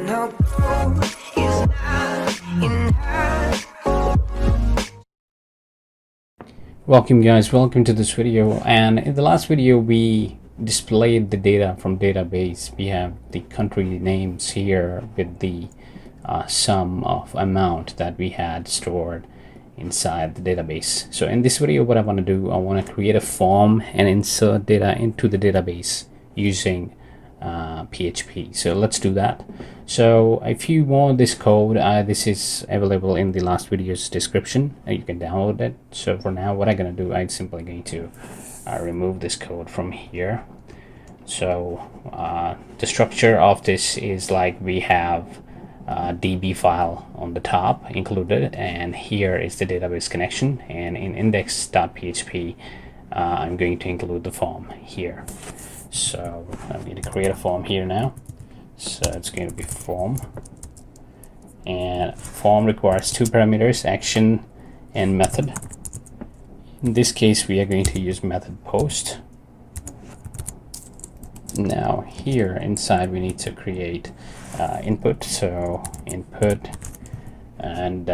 no gold is not enough. Welcome guys, welcome to this video. And in the last video we displayed the data from database. We have the country names here with the sum of amount that we had stored inside the database. So in this video what I want to do, I want to create a form and insert data into the database using PHP. So let's do that. So if you want this code, this is available in the last video's description. You can download it. So for now what I'm going to do, I'm simply going to remove this code from here. So the structure of this is like we have a DB file on the top included, and here is the database connection, and in index.php I'm going to include the form here. So I'm going to create a form here now. So it's going to be form, and form requires two parameters, action and method. In this case we are going to use method post. Now here inside we need to create input. So input, and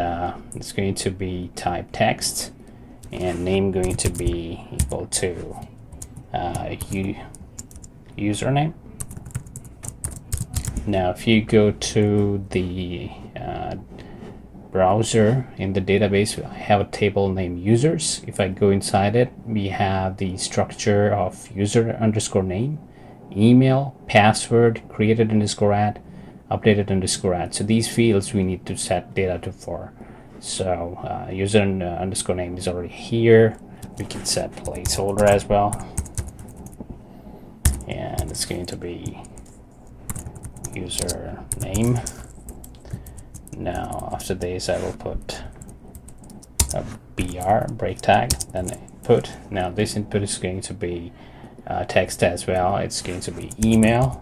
it's going to be type text, and name going to be equal to username. Now if you go to the browser in the database, I have a table named users. If I go inside it, we have the structure of user underscore name, email, password, created underscore add, updated underscore add. So these fields we need to set data to for. So user underscore name is already here. We can set placeholder as well, and it's going to be user name. Now after this I will put a BR break tag, then input. Now this input is going to be text as well. It's going to be email,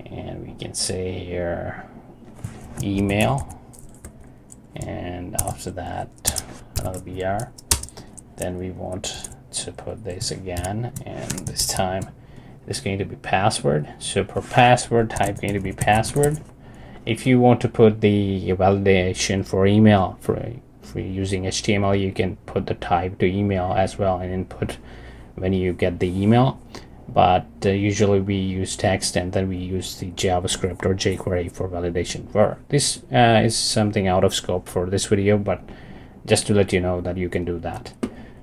and we can say here email, and after that another BR. Then we want to put this again, and this time it's going to be password. So for password type going to be password. If you want to put the validation for email, for using HTML, you can put the type to email as well and input when you get the email. But usually we use text, and then we use the JavaScript or jQuery for validation. For this is something out of scope for this video, but just to let you know that you can do that.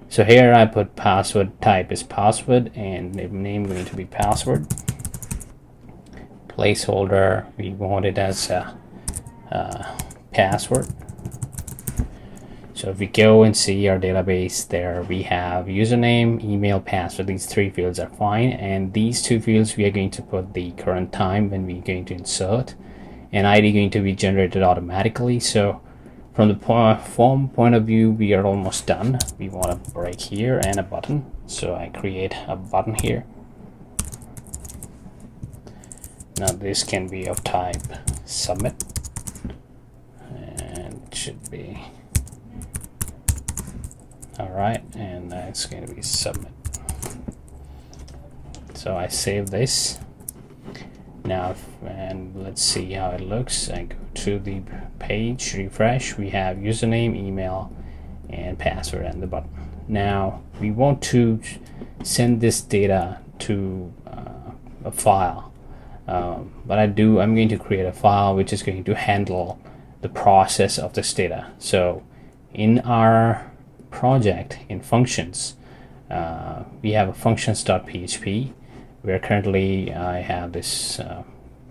So here I put password type is password, and name going to be password. Placeholder, we want it as a password. So if we go and see our database, there we have username, email, password. These three fields are fine, and these two fields we are going to put the current time when we're going to insert, and ID going to be generated automatically. So from the form point of view, we are almost done. We want a break here and a button. So I create a button here. Now this can be of type submit, and it should be alright, and it's going to be submit. So I save this now, and let's see how it looks. I go to the page, refresh, we have username, email, and password, and the button. Now we want to send this data to a file. But I'm going to create a file which is going to handle the process of this data. So in our project in functions, we have a functions.php where currently I have this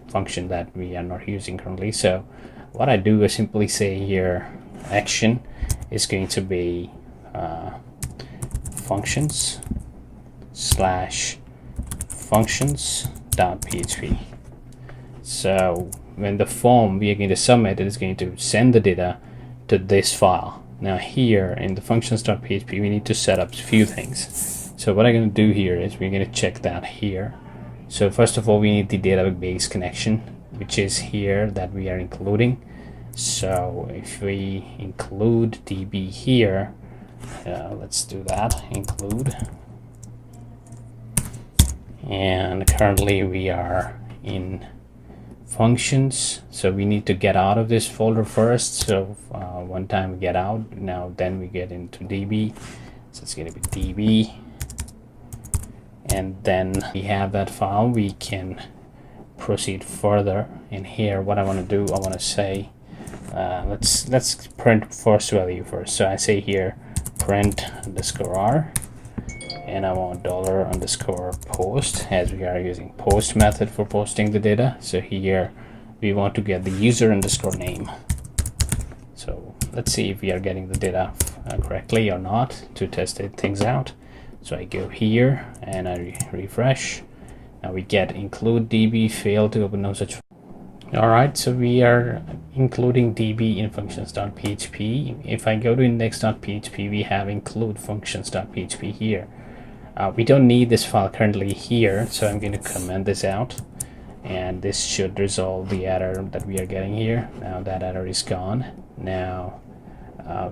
function that we are not using currently. So what I do is simply say here action is going to be functions / functions.php. So when the form we are going to submit, it is going to send the data to this file. Now here in the functions.php we need to set up a few things. So what I'm going to do here is we're going to check that here. So first of all we need the database connection, which is here that we are including. So if we include DB here, let's do that, include. And currently we are in functions. So we need to get out of this folder first. So one time we get out, now then we get into DB. So it's going to be DB, and then we have that file. We can proceed further. In here, what I want to do, I want to say let's print first value first. So I say here print underscore r, and I want dollar underscore post, as we are using post method for posting the data. So here we want to get the user underscore name. So let's see if we are getting the data correctly or not to test things out. So I go here and I refresh. Now we get include DB, fail to open no such. Alright, so we are including DB in functions.php. If I go to index.php, we have include functions.php here. We don't need this file currently here, so I'm going to comment this out, and this should resolve the error that we are getting here. Now that error is gone. Now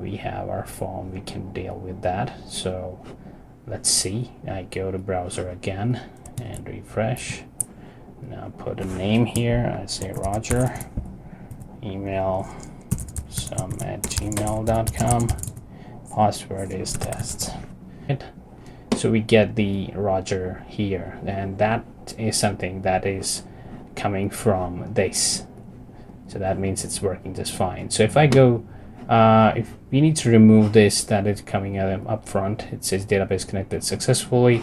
we have our form, we can deal with that. So let's see, I go to browser again and refresh. Now put a name here. I say Roger, email some@gmail.com, password is test. So we get the Roger here, and that is something that is coming from this. So that means it's working just fine. So if I go, if we need to remove this, that is coming up front. It says database connected successfully.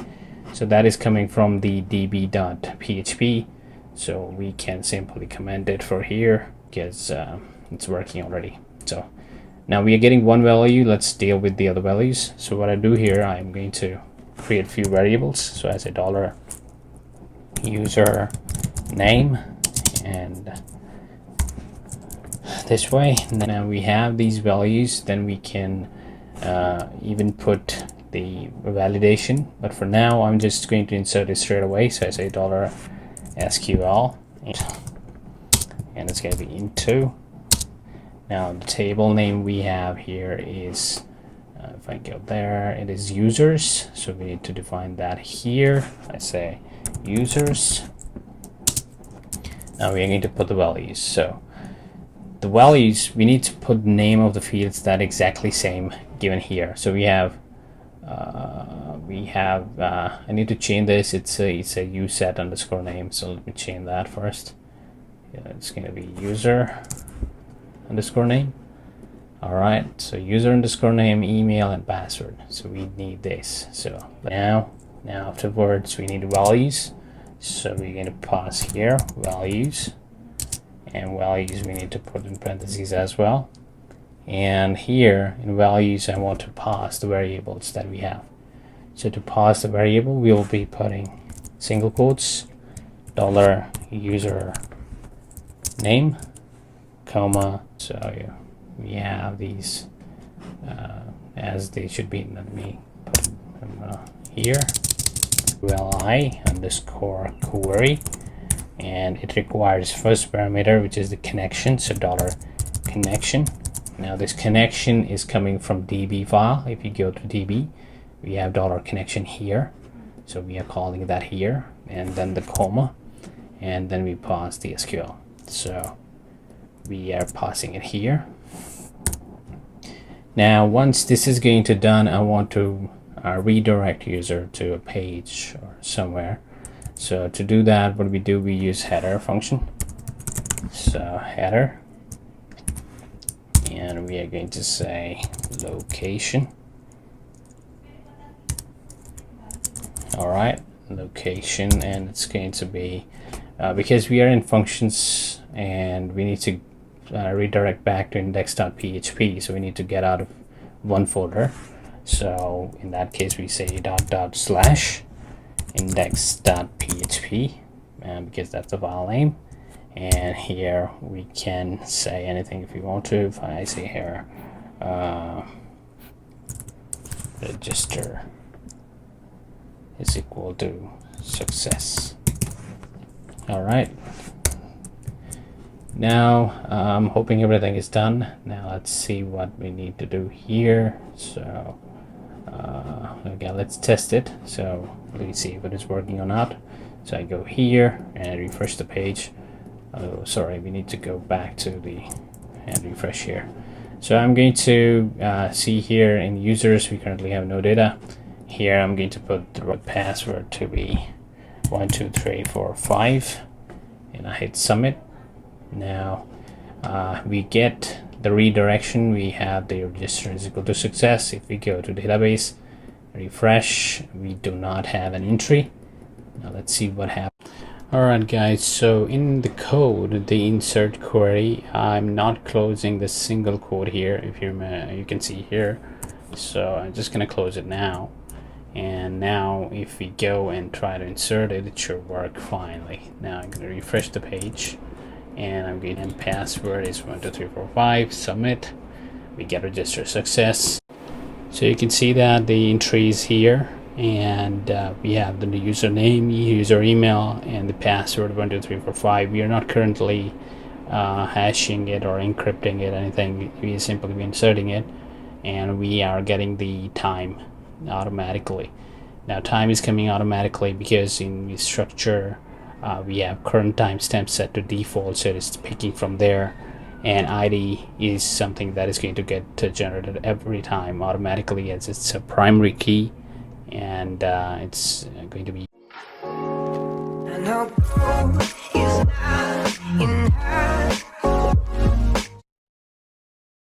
So that is coming from the db.php. So we can simply comment it for here because it's working already. So now we are getting one value. Let's deal with the other values. So what I do here, I'm going to create a few variables. So I say dollar user name, and this way. Now we have these values, then we can even put the validation, but for now I'm just going to insert it straight away. So I say dollar SQL, and it's going to be into. Now the table name we have here is if I go there, it is users, so we need to define that here. I say users. Now we are going to put the values. So the values, we need to put the name of the fields that exactly same given here. So we have I need to change this. It's a uset underscore name, so let me change that first. Yeah, it's going to be user underscore name. All right, so user underscore name, email, and password. So we need this. So now afterwards we need values. So we're going to pass here values, and values we need to put in parentheses as well. And here in values, I want to pass the variables that we have. So to pass the variable, we will be putting single quotes, dollar user name, comma. So we have these as they should be. Let me put them here. ULI underscore query, and it requires first parameter, which is the connection. So dollar connection. Now this connection is coming from DB file. If you go to DB, we have dollar connection here, so we are calling that here, and then the comma, and then we pass the SQL. So we are passing it here. Now once this is going to done, I want to redirect user to a page or somewhere. So to do that, what we do, we use header function. So header, and we are going to say location. All right, location, and it's going to be because we are in functions and we need to redirect back to index.php, so we need to get out of one folder. So in that case, we say // index.php, because that's the file name. And here we can say anything if you want to. If I say here register is equal to success. All right, now I'm hoping everything is done. Now let's see what we need to do here. So again, let's test it. So let's see if it is working or not. So I go here and I refresh the page. oh sorry, we need to go back to the and refresh here. So I'm going to see here in users we currently have no data. Here I'm going to put the password to be 12345 and I hit submit. Now we get the redirection. We have the register is equal to success. If we go to database, refresh, we do not have an entry. Now let's see what happens. Alright guys, so in the code, the insert query, I'm not closing the single quote here, if you can see here. So I'm just gonna close it now. And now if we go and try to insert it, it should work finally. Now I'm gonna refresh the page and I'm going to password is 12345, submit. We get register success. So you can see that the entry is here, and we have the username, user email, and the password 12345. We are not currently hashing it or encrypting it, anything. We are simply inserting it, and we are getting the time automatically. Now time is coming automatically because in the structure we have current timestamp set to default, so it's picking from there, and ID is something that is going to get generated every time automatically as it's a primary key, and it's going to be. And our goal is not in her.